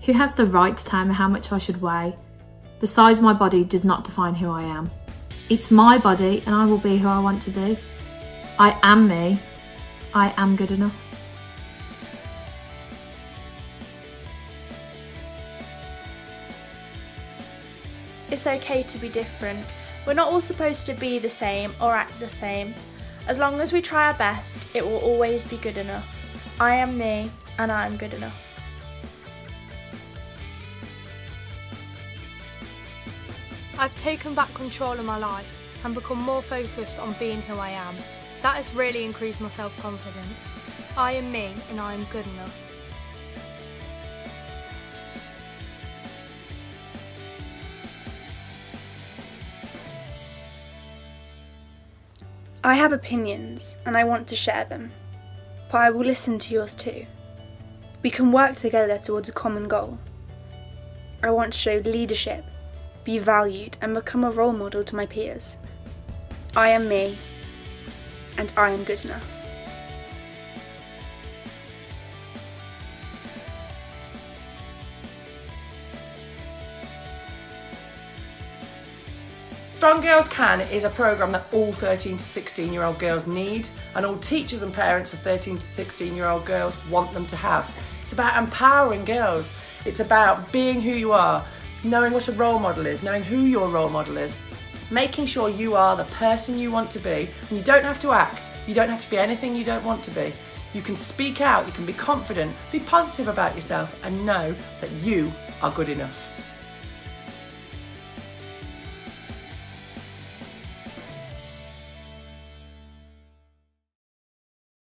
Who has the right to tell me how much I should weigh? The size of my body does not define who I am. It's my body and I will be who I want to be. I am me. I am good enough. It's okay to be different. We're not all supposed to be the same or act the same. As long as we try our best, it will always be good enough. I am me and I am good enough. I've taken back control of my life and become more focused on being who I am. That has really increased my self-confidence. I am me and I am good enough. I have opinions and I want to share them, but I will listen to yours too. We can work together towards a common goal. I want to show leadership, be valued and become a role model to my peers. I am me and I am good enough. Strong Girls Can is a programme that all 13 to 16 year old girls need and all teachers and parents of 13 to 16 year old girls want them to have. It's about empowering girls. It's about being who you are, knowing what a role model is, knowing who your role model is, making sure you are the person you want to be, and you don't have to act, you don't have to be anything you don't want to be. You can speak out, you can be confident, be positive about yourself and know that you are good enough.